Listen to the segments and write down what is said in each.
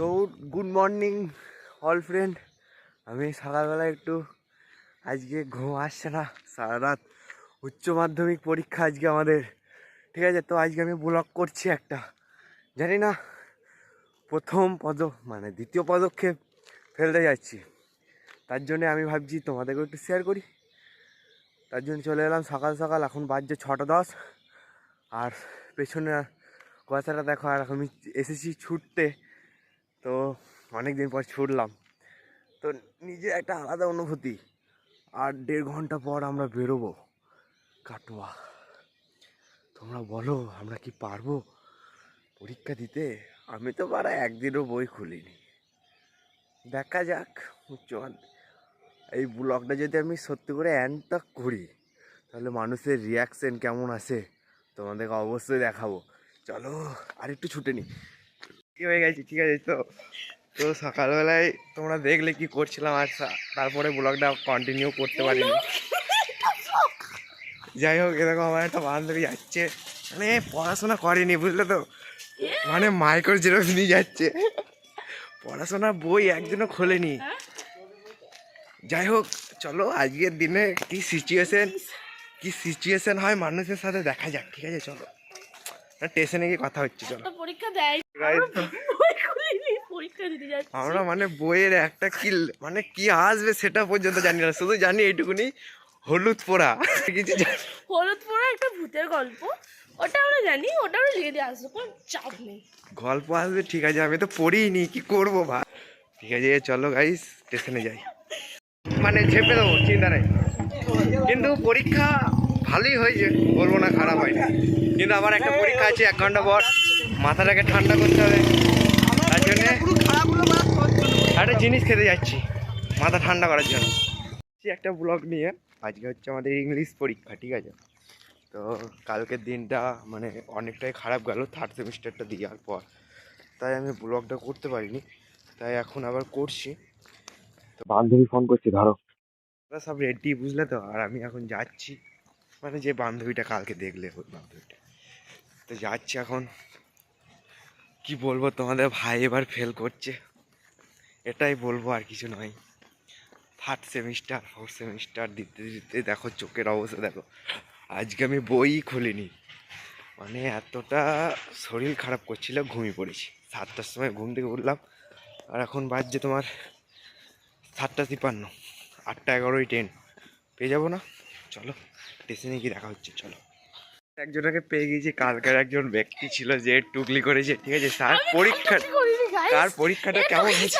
তো good morning all friend. আমি সকালবেলা একটু আজকে ঘুম আসছে না, সারা রাত উচ্চ মাধ্যমিক পরীক্ষা আজকে আমাদের, ঠিক আছে। তো আজকে আমি ব্লগ করছি একটা, জানি না দ্বিতীয় পদক্ষেপ ফেলতে যাচ্ছি। তার জন্য আমি ভাবছি তোমাদেরকেও একটু শেয়ার করি, তার জন্য চলে এলাম সকাল সকাল। এখন বাজছে 6:10, আর পেছনে কথাটা দেখো। আর আমি এসেছি ছুটতে, তো অনেক দিন পর ছুটলাম, তো নিজের একটা আলাদা অনুভূতি। আর 1.5 ঘন্টা পর আমরা বেরোবো কাটোয়া। তোমরা বলো আমরা কি পারবো পরীক্ষা দিতে? আমি তো একদিনও বই খুলিনি। দেখা যাক এই ব্লগটা যদি আমি সত্যি করে এন্ডটা করি, তাহলে মানুষের রিয়াকশন কেমন আসে তোমাদেরকে অবশ্যই দেখাবো। চলো আর একটু ছুটে নি, কি হয়ে গেছি, ঠিক আছে। তো তো সকালবেলায় তোমরা দেখলে কি করছিলাম, আর তারপরে ব্লগটা কন্টিনিউ করতে পারিনি। যাই হোক, এরকম আমার একটা বান্ধবী যাচ্ছে, মানে পড়াশোনা করেনি, বুঝলে তো, মানে মাইক্রো জেরক্স নিয়ে যাচ্ছে, পড়াশোনার বই একদিনও খোলেনি। যাই হোক, চলো আজকের দিনে কি সিচুয়েশন হয় মানুষের সাথে দেখা যাক, ঠিক আছে। চলো স্টেশনে গিয়ে কথা হচ্ছে, চলো। আমরা মানে বইয়ের একটা কি আসবে সেটা পর্যন্ত জানি না, শুধু জানি এইটুকুনি, হলুদ পোড়া কিছু হলুদ পোড়া একটা ভূতের গল্প, ওটা আমরা জানি, ওটা আমরা লিখে দিয়ে আসবো, কোনো চাপ নেই। গল্প আসবে, ঠিক আছে, আমি তো পড়িনি, কি করবো ভাই। ঠিক আছে চলো গাইস, স্টেশনে যাই, মানে ঝেপে দেবো, চিন্তা নেই। কিন্তু পরীক্ষা ভালোই হয়েছে, বলবো না খারাপ হয়নি। কিন্তু আমার একটা পরীক্ষা আছে 1 ঘন্টা পর, মাথাটাকে ঠান্ডা করতে হবে। তার জন্যে একটা জিনিস খেতে যাচ্ছি মাথা ঠান্ডা করার জন্য। একটা ব্লগ নিয়ে, আজকে হচ্ছে আমাদের ইংলিশ পরীক্ষা, ঠিক আছে। তো কালকের দিনটা মানে অনেকটাই খারাপ গেল, 3rd সেমিস্টারটা দেওয়ার পর, তাই আমি ব্লগটা করতে পারিনি, তাই এখন আবার করছি। তো বান্ধবী ফোন করছি, ধরো। সব রেডি, বুঝলে তো। আর আমি এখন যাচ্ছি, মানে যে বান্ধবীটা কালকে দেখলে, ওই বান্ধবীটা, তো যাচ্ছি এখন। কি বলবো তোমাদের, ভাই এবার ফেল করছে, এটাই বলবো, আর কিছু নয়। 3rd সেমিস্টার 4th সেমিস্টার দিতে দিতে দেখো চোখের অবস্থা দেখো। আজকে আমি বই খুলিনি, মানে এতটা শরীর খারাপ করছিল, ঘুমিয়ে পড়েছি। 7টার সময় ঘুম থেকে উঠলাম, আর এখন বাজছে তোমার 7:53, 8টা 11ই ট্রেন পেয়ে যাবো না। চলো স্টেশনে গিয়ে দেখা হচ্ছে, চলো। একজনকে পেয়ে গেছি, কালকার একজন ব্যক্তি ছিল যে টুকলি করেছে, ঠিক আছে। তার পরীক্ষাটা কেমন হয়েছে,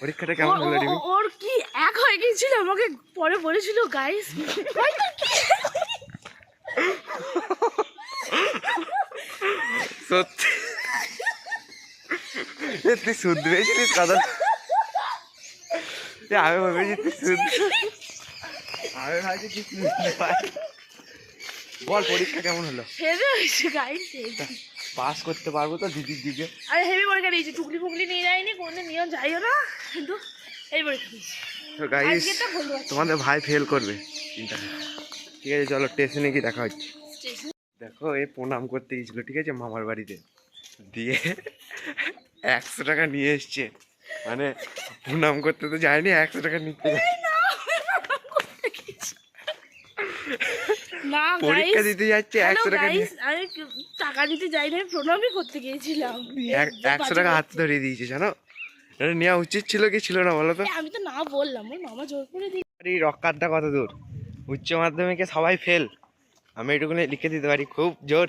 পরীক্ষাটা কেমন হলো রিমি? ওর কি এক হয়ে গিয়েছিল, আমাকে পরে বলেছিল গাইস। সত্যি তুই শুদ্ধ হয়েছিলিস কথা, আমি ভেবেছি তুই শুদ্ধ, আমি ভাবছি তুই শুনতে পাই। বল পরীক্ষা কেমন হলো? হেভি হয়েছে গাইস, পাস করতে পারবো তো দিদির দিকে? আরে হেভি পরীক্ষা দিয়েছি, টুকলি ফুকলি নিয়ে যাইনি, কোনদিন নিয়েও যাইও না, কিন্তু এই পরীক্ষা দিয়েছি। তো গাইস, তোমাদের ভাই ফেল করবে, চিন্তা নেই, ঠিক আছে। চলো স্টেশনে গিয়ে দেখা হচ্ছে। দেখো, এ প্রণাম করতে গেছিল, ঠিক আছে, মামার বাড়িতে, দিয়ে 100 টাকা নিয়ে এসছে, মানে প্রণাম করতে তো যায়নি, 100 টাকা নিতে না পরীক্ষা দিতে যাচ্ছে, 100 টাকা নিয়ে। আমি টাকা দিতে যাই না, প্রণামই করতে গিয়েছিলাম। 100 টাকা হাতে ধরিয়ে দিয়েছে, জানো। এটা নেওয়া উচিত ছিল কি ছিল না বলো তো? আমি তো না বললাম, ওর মামা জোর করে দিই। এই রক্কারটা কত দূর, উচ্চ মাধ্যমিকে সবাই ফেল, আমি এটুকুনি লিখে দিতে পারি খুব জোর।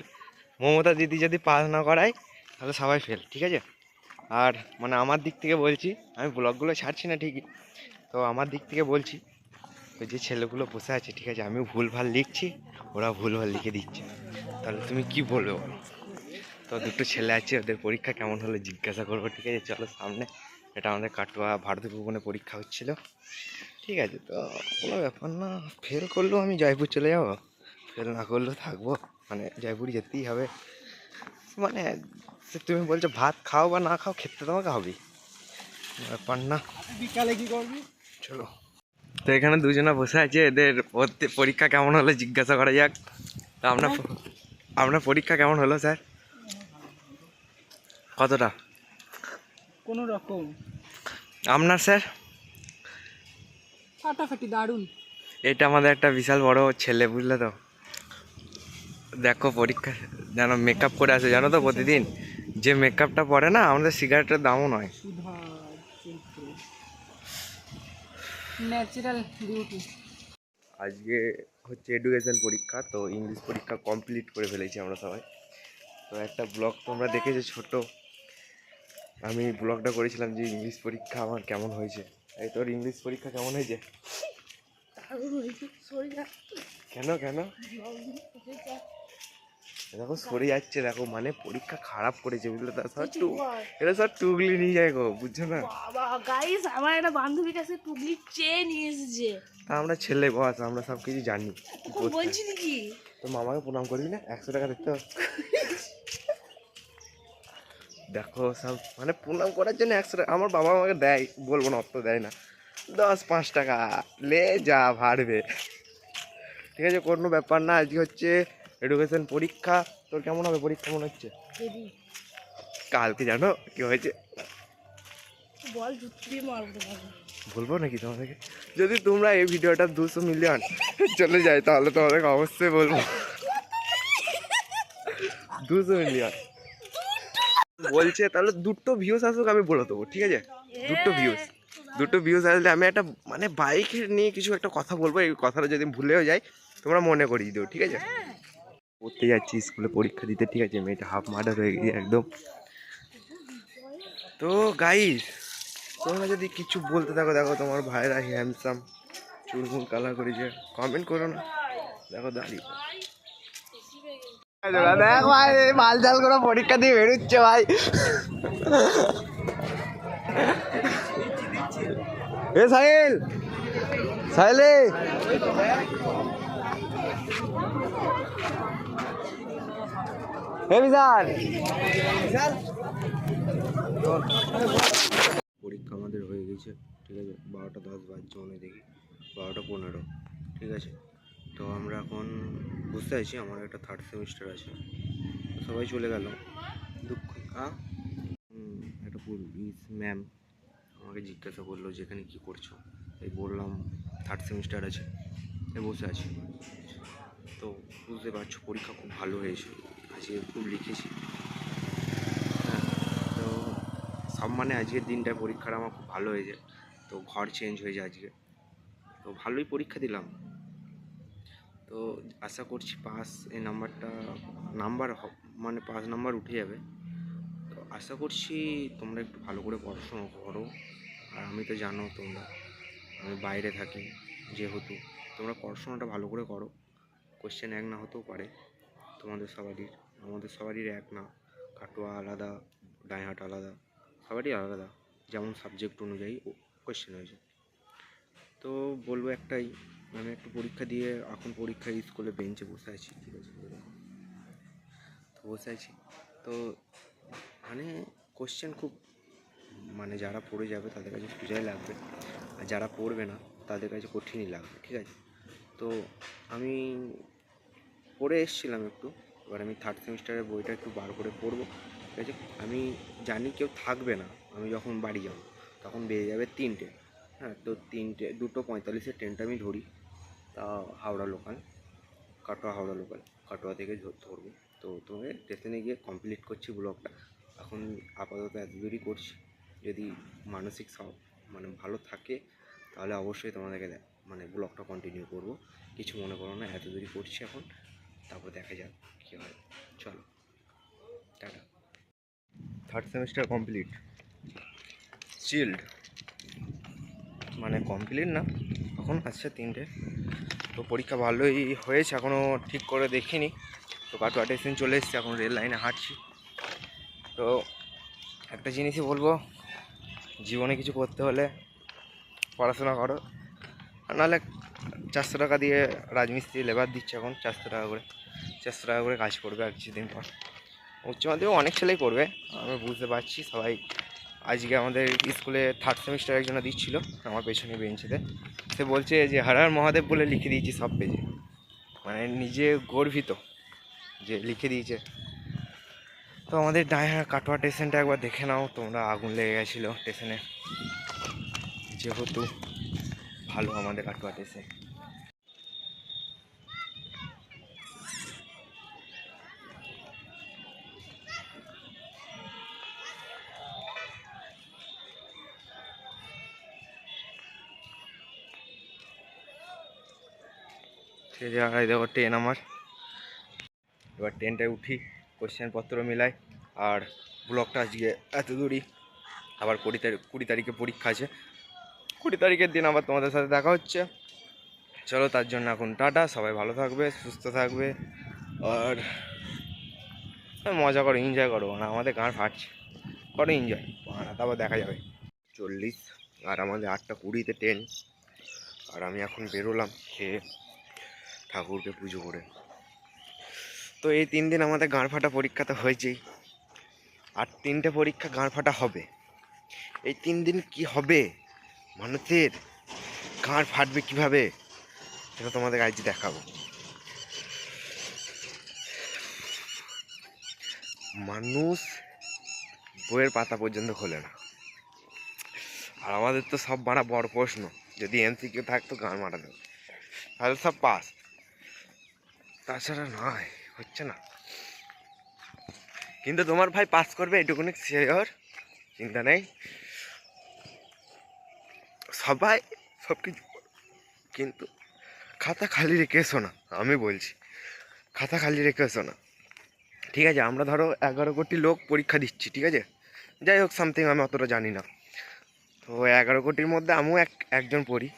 মমতা দিদি যদি পাস না করায় তাহলে সবাই ফেল, ঠিক আছে। আর মানে আমার দিক থেকে বলছি, আমি ব্লগগুলো ছাড়ছি না ঠিকই, তো আমার দিক থেকে বলছি, ওই যে ছেলেগুলো বসে আছে, ঠিক আছে, আমি ভুলভাল লিখছি, ওরা ভুলভাল লিখে দিচ্ছে, তাহলে তুমি কি বলবে বলো? তো দুটো ছেলে আছে, ওদের পরীক্ষা কেমন হলো জিজ্ঞাসা করবো, ঠিক আছে। চলো সামনে, এটা আমাদের কাটোয়া ভারতী ভুবনে পরীক্ষা হচ্ছিল, ঠিক আছে। তো কোনো ব্যাপার না, ফেল করলেও আমি জয়পুর চলে যাবো, ফেল না করলেও থাকবো, মানে জয়পুর যেতেই হবে। মানে তুমি বলছো ভাত খাও বা না খাও, খেতে তোমাকে হবেই, ব্যাপার না। বিকালে কি করবি, চলো। তো এখানে দুজনা বসে আছে, এদের পরীক্ষা কেমন হলো জিজ্ঞাসা করা যাক। তো আপনার পরীক্ষা কেমন হলো স্যার? কতটা? কোনো রকম আপনার স্যার? ফাটাফাটি দারুণ। এটা আমাদের একটা বিশাল বড় ছেলে, বুঝলে তো। দেখো পরীক্ষা যেন মেকআপ করে আসে, জানো তো প্রতিদিন যে মেকআপটা পরে না, আমাদের সিগারেটের দামও নয়। সুধা ন্যাচারাল বিউটি। আজকে হচ্ছে এডুকেশন পরীক্ষা, তো ইংলিশ পরীক্ষা কমপ্লিট করে ফেলেছি আমরা সবাই। তো একটা ব্লগ তোমরা দেখেছো ছোট, আমি ব্লগটা করেছিলাম যে ইংলিশ পরীক্ষা আমার কেমন হয়েছে। এই তোর ইংলিশ পরীক্ষা কেমন হয়েছে? কেন কেন দেখো সরে যাচ্ছে, দেখো মানে পরীক্ষা খারাপ করেছে, বুঝলে তো। সব এটা সব টুগলি নিয়ে যায় গো, বুঝছো না। বাবা গাইস, আমার একটা বান্ধবীর কাছে টুকলি চেয়ে নিয়ে এসেছে। তা আমরা ছেলে বস, আমরা সব কিছু জানি। বলছি নাকি তো মামাকে প্রণাম করবি না? 100 টাকা দিতে হবে। দেখো সব মানে প্রণাম করার জন্য 100 টাকা আমার বাবা আমাকে দেয়, বলবো না অত দেয় না। 10-5 টাকা লে যা ভাড়বে, ঠিক আছে, কোনো ব্যাপার না। আজকে হচ্ছে এডুকেশন পরীক্ষা। তোর কেমন হবে পরীক্ষা মনে হচ্ছে? কালকে জানো কি হয়েছে? বল, জুতো দিয়ে মারবো। বলবো নাকি তোমাদেরকে? যদি তোমরা এই ভিডিওটা 200 মিলিয়ন চলে যায় তাহলে তোমাদেরকে অবশ্যই বলবো। 200 মিলিয়ন বলছে, তাহলে 2টো ভিউজ আসুক, আমি বলে দেবো, ঠিক আছে? 2টো ভিউজ আসলে আমি একটা মানে বাইক নিয়ে কিছু একটা কথা বলবো। এই কথাটা যদি ভুলেও যাই তোমরা মনে করিয়ে দিও, ঠিক আছে? পড়তে যাচ্ছি স্কুলে পরীক্ষা দিতে, ঠিক আছে? মেয়েটা হাফ মার্ডার হয়ে গেছে একদম। তো গাইস, তোমরা যদি কিছু বলতে থাকো, দেখো তোমার ভাইরা হ্যান্ডসাম চুলমুল কালার করেছে, কমেন্ট করো না। দেখো দাঁড়িয়ে দেখ ভাই, মাল জাল করে পরীক্ষা দিয়ে বেরোচ্ছে ভাই। এ সাহিল, সাহিলে হে বিশাল, পরীক্ষা আমাদের হয়ে গেছে, ঠিক আছে? 12টা 10 বাজছে মনে দেখি, 12টা 15, ঠিক আছে? তো আমরা এখন বুঝতে আছি আমার একটা 3rd সেমিস্টার আছে, সবাই চলে গেল। দুঃখ একটা পুলিশ ম্যাম আমাকে জিজ্ঞাসা করলো যে এখানে কী করছো। এই বললাম 3rd সেমিস্টার আছে, বসে আছি। তো বুঝতে পারছো পরীক্ষা খুব ভালো হয়েছে, আজকে খুব লিখেছি। হ্যাঁ, তো সব মানে আজকের দিনটা পরীক্ষাটা আমার খুব ভালো হয়েছে। তো ঘর চেঞ্জ হয়েছে আজকে, তো ভালোই পরীক্ষা দিলাম। তো আশা করছি পাস, এই নাম্বার মানে 5 নাম্বার উঠে যাবে। তো আশা করছি তোমরা একটু ভালো করে পড়াশোনা করো। আর আমি তো জানো তোমরা, আমি বাইরে থাকি যেহেতু, তোমরা পড়াশোনাটা ভালো করে করো। কোশ্চেন এক না হতেও পারে তোমাদের সবারই, আমাদের সবারই এক না। কাটোয়া আলাদা, ডাইহাট আলাদা, সবারই আলাদা, যেমন সাবজেক্ট অনুযায়ী কোশ্চেন হয়েছে। তো বলবো একটাই, আমি একটু পরীক্ষা দিয়ে এখন পরীক্ষায় স্কুলে বেঞ্চে বসে আছি, ঠিক আছে? তো বসে আছি, তো মানে কোশ্চেন খুব মানে যারা পড়ে যাবে তাদের কাছে সোজাই লাগবে, আর যারা পড়বে না তাদের কাছে কঠিনই লাগবে, ঠিক আছে? তো আমি পড়ে এসেছিলাম একটু, এবার আমি 3rd সেমিস্টারের বইটা একটু বার করে পড়বো, ঠিক আছে? আমি জানি কেউ থাকবে না, আমি যখন বাড়ি যাব তখন বেরিয়ে যাবে 3টে। হ্যাঁ, তো 2:45-এর ট্রেনটা আমি ধরি, তা হাওড়া লোকাল, হাওড়া লোকাল, কাটোয়া থেকে ধরবো। তো তোমাকে স্টেশনে গিয়ে কমপ্লিট করছি ব্লগটা। এখন আপাতত এত দূরই করছি, যদি মানসিক মানে ভালো থাকে তাহলে অবশ্যই তোমাদেরকে মানে ব্লগটা কন্টিনিউ করব। কিছু মনে করো না, এত দূরই করছি এখন, তারপর দেখা যাক কী হয়। চলো tata. 3rd semester complete, child, মানে কমপ্লিট না, এখন আসছে 3টে। তো পরীক্ষা ভালোই হয়েছে, এখনও ঠিক করে দেখিনি। তো কাটোয়া স্টেশন চলে এসেছি, এখন রেল লাইনে হাঁটছি। তো একটা জিনিসই বলবো, জীবনে কিছু করতে হলে পড়াশোনা করো, আর নাহলে 400 টাকা দিয়ে রাজমিস্ত্রি লেবার দিচ্ছে এখন, 400 টাকা করে কাজ করবে আর কিছুদিন পর। উচ্চ মাধ্যমিক অনেক ছেলেই করবে, আমি বুঝতে পারছি সবাই। আজকে আমাদের স্কুলে 3rd সেমিস্টার একজনা দিচ্ছিল আমার পেছনে বেঞ্চেতে, সে বলছে যে হর হর মহাদেব বলে লিখে দিয়েছি সব পেজে, মানে নিজে গর্বিত যে লিখে দিয়েছে। তো আমাদের কাটোয়া স্টেশনটা একবার দেখে নাও তোমরা, আগুন লেগে গেছিলো স্টেশনে, যেহেতু ভালো আমাদের কাটোয়া স্টেশন। সে জায়গায় দেখো ট্রেন আমার, এবার ট্রেনটায় উঠি, কোশ্চেনপত্র মিলাই, আর ব্লগটা আজকে এত দূরই। আবার 20 তারিখে পরীক্ষা আছে, 20 তারিখের দিন আবার তোমাদের সাথে দেখা হচ্ছে। চলো, তার জন্য এখন টাটা, সবাই ভালো থাকবে, সুস্থ থাকবে, আর মজা করো, এনজয় করো, মানে আমাদের গান ফাটছে, করো এনজয়, তারপর দেখা যাবে। 40 আর আমাদের 8:20-তে ট্রেন, আর আমি এখন বেরোলাম খেয়ে ঠাকুরকে পুজো করে। তো এই 3 দিন আমাদের গাঁড় ফাটা পরীক্ষা তো হয়েছেই, আর 3টে পরীক্ষা গাঁড় ফাটা হবে। এই 3 দিন কি হবে, মানুষের গাঁড় ফাটবে কিভাবে, সেটা তোমাদের আজ দেখাবো। মানুষ বইয়ের পাতা পর্যন্ত খোলে না, আর আমাদের তো সব বাড়া বড় প্রশ্ন, যদি এমসিকিউ থাকতো গাঁড় মারা দেবো, তাহলে সব পাস, তাছাড়া নয়, হচ্ছে না। কিন্তু তোমার ভাই পাস করবে এটুকুনি শিওর, চিন্তা নেই। সবাই সব কিছু, কিন্তু খাতা খালি রেখে এসো না, আমি বলছি খাতা খালি রেখে এসো না, ঠিক আছে? আমরা ধরো 11 কোটি লোক পরীক্ষা দিচ্ছি, ঠিক আছে? যাই হোক সামথিং, আমি অতটা জানি না। তো 11 কোটির মধ্যে আমিও একজন পড়ি।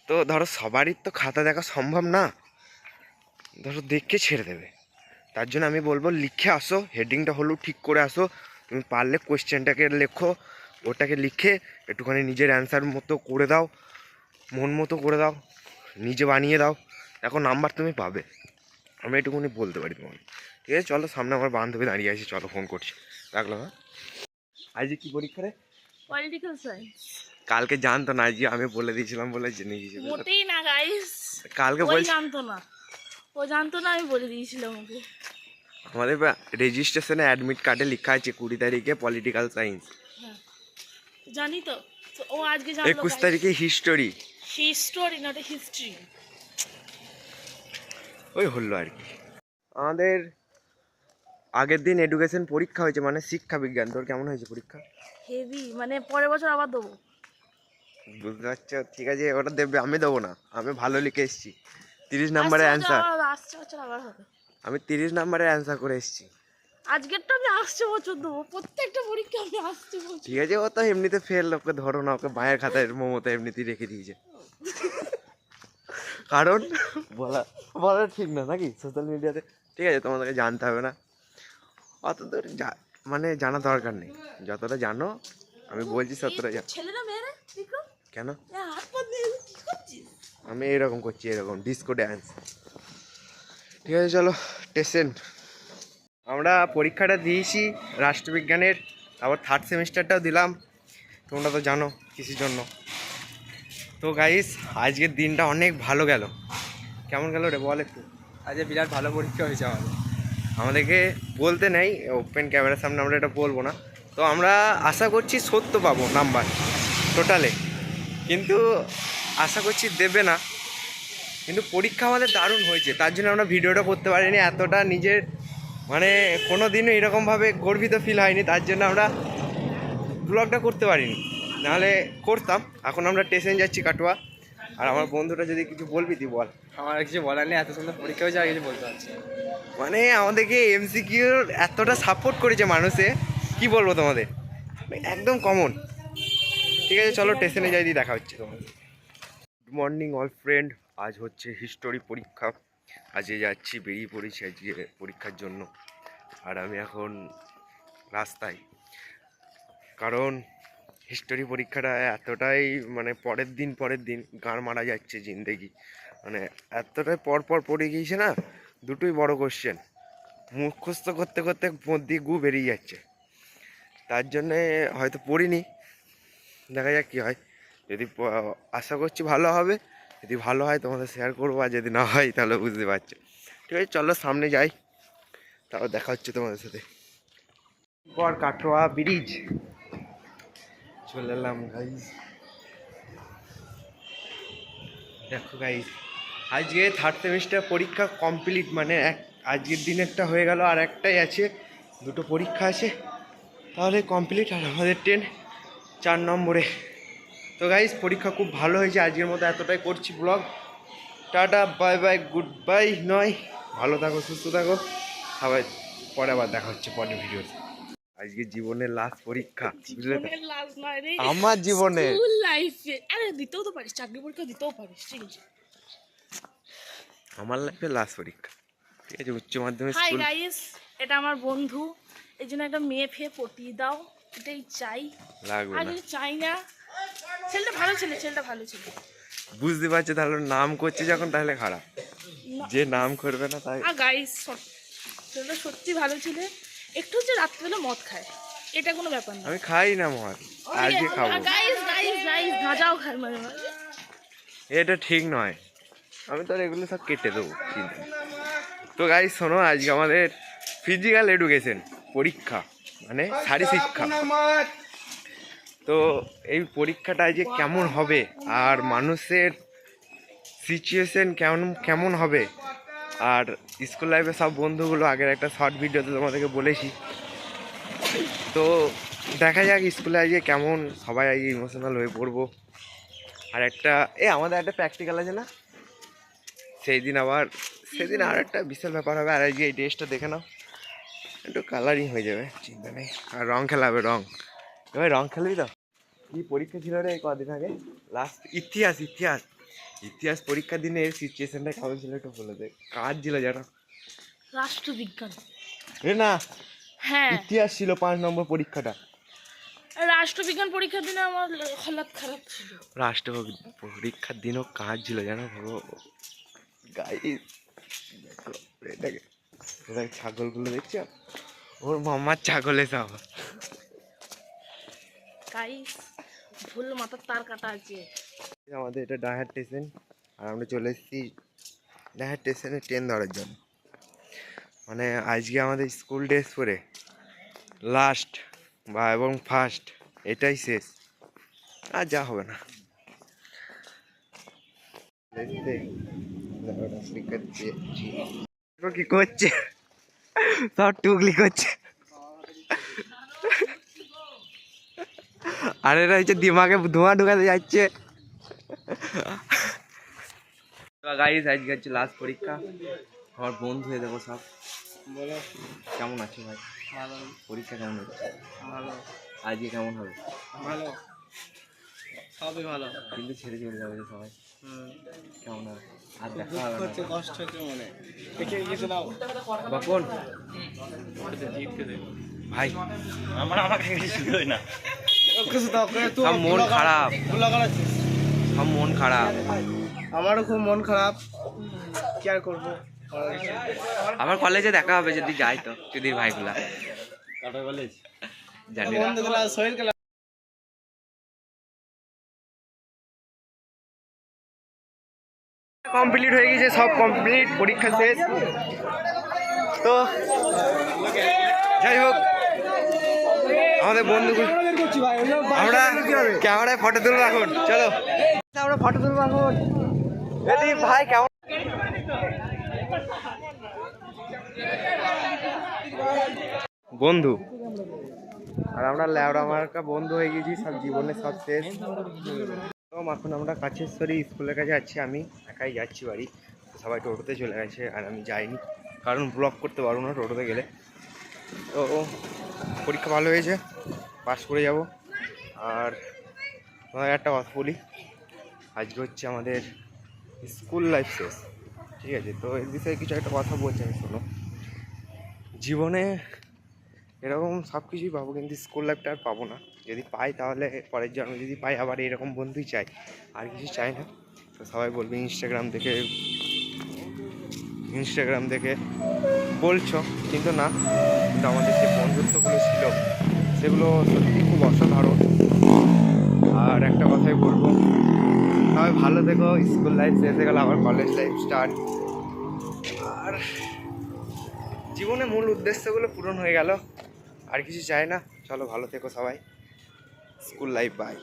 তো ধরো সবারই তো খাতা দেখা সম্ভব না, ধরো দেখে ছেড়ে দেবে। তার জন্য আমি বলবো লিখে আসো, হেডিংটা হলেও ঠিক করে আসো। তুমি পারলে কোয়েশ্চেনটাকে লেখো, ওটাকে লিখে একটুখানি নিজের অ্যান্সার মতো করে দাও, মন মতো করে দাও, নিজে বানিয়ে দাও, এখন নাম্বার তুমি পাবে, আমি এটুকুনি বলতে পারি তোমাকে, ঠিক আছে? চলো, সামনে আমার বান্ধবী দাঁড়িয়ে আছে, চলো ফোন করছি, রাখলো। হ্যাঁ, আজকে কি পরীক্ষা রে? Political science. কালকে জানতো না, আজকে আমি বলে দিয়েছিলাম বলে জেনে গিয়েছিল। মোটেই না গাইস, কালকে ওই বলছি, জানতো না, ও জানতো না, আমি বলে দিয়েছিলাম ওকে। আমাদের রেজিস্ট্রেশনে অ্যাডমিট কার্ডে লেখা আছে 20 তারিখে পলিটিক্যাল সায়েন্স, হ্যাঁ জানি তো। তো ও আজকে জানলো 21 তারিখে হিস্টোরি, হিস্টোরি নট হিস্ট্রি। ওই হলো আর কি। আমাদের আগের দিন এডুকেশন পরীক্ষা হয়েছে, মানে শিক্ষা বিজ্ঞান। তোর কেমন হয়েছে পরীক্ষা? হেভি, মানে পরের বছর আবার দেবো। বুঝতে পারছো? ঠিক আছে, ওটা দেবে, আমি দেবো না, আমি ভালো লিখে এসেছি, 30 নম্বরের অ্যান্সার। আসছে বছর আবার হবে। আমি 30 নম্বরের অ্যান্সার করে এসেছি। আজকেরটা আমি আসছে বছর দেবো, প্রত্যেকটা পরীক্ষা আমি আসছে বছর। ঠিক আছে, ও তো এমনিতে ফেল, ওকে ধরো না, ওকে মায়ের খাতায় মমতা এমনিতেই রেখে দিয়েছে, কারণ বলা বলা ঠিক না নাকি সোশ্যাল মিডিয়াতে, ঠিক আছে? তোমাদেরকে জানতে হবে না, অত দূর মানে জানা দরকার নেই, যতটা জানো আমি বলছি ততটা জানো। ছেলেরা মেয়েরা বিক্রম কেন? হাত পা দিয়ে কি করছিস? আমি এরকম করছি, এরকম ডিস্কো ড্যান্স। ঠিক আছে, চলো স্টেশন। আমরা পরীক্ষাটা দিয়েছি রাষ্ট্রবিজ্ঞানের, আবার 3rd সেমিস্টারটাও দিলাম, তোমরা তো জানো কিসের জন্য। তো গাইস, আজকের দিনটা অনেক ভালো গেল। কেমন গেল রে বল একটু? আজকে বিরাট ভালো পরীক্ষা হয়েছে আমাদেরকে বলতে নেই, ওপেন ক্যামেরার সামনে আমরা এটা বলবো না। তো আমরা আশা করছি 70 পাবো নাম্বার টোটালে, কিন্তু আশা করছি দেবে না। কিন্তু পরীক্ষা আমাদের দারুণ হয়েছে, তার জন্য আমরা ভিডিওটা করতে পারিনি, এতটা নিজের মানে কোনো দিনও এরকমভাবে গর্বিত ফিল হয়নি, তার জন্য আমরা ব্লগটা করতে পারিনি, নাহলে করতাম। এখন আমরা স্টেশন যাচ্ছি কাটোয়া, আর আমার বন্ধুটা যদি কিছু বলবি তুই বল। আমার কিছু বলার নেই, এত সুন্দর পরীক্ষা হয়েছে আর কিছু বলতে পারছি না। মানে আমাদেরকে এমসিকিউর এতটা সাপোর্ট করেছে মানুষে, কি বলবো তোমাদের, একদম কমন। ঠিক আছে, চলো স্টেশনে যাই, দিয়ে দেখা হচ্ছে তোমাদের। গুড মর্নিং অল ফ্রেন্ড, আজ হচ্ছে হিস্টোরি পরীক্ষা, আজকে যাচ্ছি, বেরিয়ে পড়েছি আজকে পরীক্ষার জন্য। আর আমি এখন রাস্তায়, কারণ হিস্টোরি পরীক্ষাটা এতটাই মানে পরের দিন গাঁড় মারা যাচ্ছে জিন্দেগি, মানে এতটাই পর পড়ে গিয়েছে না, দুটোই বড় কোশ্চেন, মুখস্থ করতে করতে মধ্যে গু বেরিয়ে যাচ্ছে, তার জন্যে হয়তো পড়িনি, দেখা যাক কী হয়। যদি আশা করছি ভালো হবে, যদি ভালো হয় তোমাদের শেয়ার করবো, আর যদি না হয় তাহলে বুঝতে পারছো। ঠিক আছে, চলো সামনে যাই, তারপর দেখা হচ্ছে তোমাদের সাথে। পর কাটোয়া ব্রিজ চলে এলাম গাইজ। দেখো গাইজ, আজকে থার্ড সেমিস্টার পরীক্ষা কমপ্লিট, মানে আজকের দিন একটা হয়ে গেল, আর একটাই আছে, দুটো পরীক্ষা আছে, তাহলে কমপ্লিট। আর আমাদের 4 নম্বরে। তো গাইজ পরীক্ষা খুব ভালো হয়েছে, আজকের মতো এতটাই করছি blog. Tata, bye bye, good bye নয়, ভালো থাকো, সুস্থ থাকো সবাই, পরে আবার দেখা হচ্ছে পরের ভিডিও। আজকে জীবনের লাস্ট পরীক্ষা, বুঝলে তো? জীবনের লাস্ট নয় রে, আমার জীবনে স্কুল লাইফে। আরে দিতেও তো পারিস, চাকরি পরীক্ষা দিতেও পারিস, ঠিক আছে? আমার লাইফে লাস্ট পরীক্ষা, ঠিক আছে, উচ্চ মাধ্যমিক হাই স্কুল। গাইস, এটা আমার বন্ধু, এই জন্য একটা মেয়ে ফেয়ে পটিয়ে দাও, এটাই চাই। লাগবে আর না, কিছু চাই না। ছেলেটা ভালো ছেলে, ছেলেটা ভালো ছেলে। বুঝতে পারছে, তাহলে নাম করছে যখন, তাহলে খারাপ। যে নাম করবে না তাই। আর গাইস, ছেলেটা সত্যি ভালো ছেলে, একটু হচ্ছে রাত্রিবেলা মদ খায়, এটা কোনো ব্যাপার না। আমি খাই না মদ, আজকে খাবো। গাইস গাইস গাইস, গাঁজাও খায় মাঝে মাঝে। এটা ঠিক নয়, আমি তো আর এগুলো সব কেটে দেবো, চিন্তা নেই। তো গাইস শোনো, আজকে আমাদের ফিজিক্যাল এডুকেশন পরীক্ষা, মানে শারীরশিক্ষা। তো এই পরীক্ষাটা আজকে কেমন হবে, আর মানুষের সিচুয়েশন কেমন কেমন হবে, আর স্কুল লাইফে সব বন্ধুগুলো আগের একটা শর্ট ভিডিওতে তোমাদেরকে বলেছি। তো দেখা যাক স্কুলে আজকে কেমন, সবাই আজকে ইমোশনাল হয়ে পড়বো। আর আমাদের একটা প্র্যাকটিক্যাল আছে না, সেদিন আর একটা বিশাল ব্যাপার হবে। আর আজকে এই ড্রেসটা দেখে নাও, একটু কালারিং হয়ে যাবে, চিন্তা নেই। আর রং খেলাবে, এবার রং খেলবি তো? কি পরীক্ষা ছিল রে কদিন আগে, লাস্ট ইতিহাস পরীক্ষার দিনে এর সিচুয়েশনটা কেমন ছিল একটু বলে দে। কাজ ছিল জানো, রাষ্ট্রবিজ্ঞান। এ না, হ্যাঁ, ইতিহাস ছিল 5 নম্বর পরীক্ষাটা। রাষ্ট্রবিজ্ঞান পরীক্ষার দিনে আমার হালাত খারাপ ছিল। রাষ্ট্র পরীক্ষার দিনও কাজ ছিল জানো, ভাবো গাইস। দেখো এটাকে, ছাগলগুলো দেখছো, ওর মামার ছাগল এসব। গাইস, ভুল মাথার তার কাটা আছে। আমাদের এটা ডাহার স্টেশন, আর আমরা চলে এসেছি ডাহার স্টেশনে ট্রেন ধরার জন্য। মানে আজকে আমাদের স্কুল ড্রেস পরে লাস্ট এবং ফার্স্ট, এটাই শেষ, আর যা হবে না। কি করছে, সব টুকলি করছে। আর এরা হচ্ছে দিমাগে ধোঁয়া ঢুকাতে যাচ্ছে। গাইস আজকে হচ্ছে লাস্ট পরীক্ষা, আমার বন্ধু হয়ে দেবো সব। বলো, কেমন আছো ভাই? ভালো। পরীক্ষা কেমন হচ্ছে? ভালো। আজকে কেমন হবে? ভালো, সবই ভালো। কিন্তু ছেড়ে চলে যাবে যে সবাই, কেমন হবে? আর দেখা দুঃখ হবে হচ্ছে, কষ্ট হচ্ছে মনে। দেখে কিছু নাও বাপন ভাই, আমাকে কিছু দেয় না। সব মন খারাপ, সব মন খারাপ। আমারও খুব মন খারাপ, কি আর করবো। আবার কলেজে দেখা হবে যদি যাই, তো যদি ভাইগুলা কাটা কলেজ জানি না। বন্ধুগুলা শহীদ গেলাম। কমপ্লিট হয়ে গেছে, সব কমপ্লিট, পরীক্ষা শেষ। তো যাই হোক, আমাদের বন্ধুগুলো, আমরা ক্যামেরায় ফটো তুলবো এখন, চলো আমরা ফটো তুলবো এখন। যদি ভাই কেমন বন্ধু, আর আমরা ল্যাবড়া মার্কা বন্ধু হয়ে গেছি, সব জীবনে সব শেষ। এখন আমরা কাছেশ্বরী স্কুলের কাছে আছি, আমি একাই যাচ্ছি বাড়ি, সবাই টোটোতে চলে গেছে আর আমি যাইনি, কারণ ব্লগ করতে পারবো না টোটোতে গেলে। তো পরীক্ষা ভালো হয়েছে, পাস করে যাব। আর তোমাদের একটা কথা বলি, আজকে হচ্ছে আমাদের স্কুল লাইফ শেষ, ঠিক আছে? তো এর বিষয়ে কিছু একটা কথা বলছি আমি, শোনো। জীবনে এরকম সব কিছুই পাবো, কিন্তু স্কুল লাইফটা আর পাবো না। যদি পাই তাহলে পরের জন্মে যদি পাই আবার এরকম বন্ধুই চাই, আর কিছু চাই না। তো সবাই বলবে ইনস্টাগ্রাম দেখে বলছো, কিন্তু না, কিন্তু আমাদের যে বন্ধুত্বগুলো ছিল সেগুলো সত্যি খুব অসাধারণ। আর একটা কথাই বলবো, সবাই ভালো থেকো। স্কুল লাইফ শেষ হয়ে গেল, আবার কলেজ লাইফ স্টার্ট। আর জীবনে মূল উদ্দেশ্যগুলো পূরণ হয়ে গেল, আর কিছু চাই না। চলো ভালো থেকো সবাই। School life by.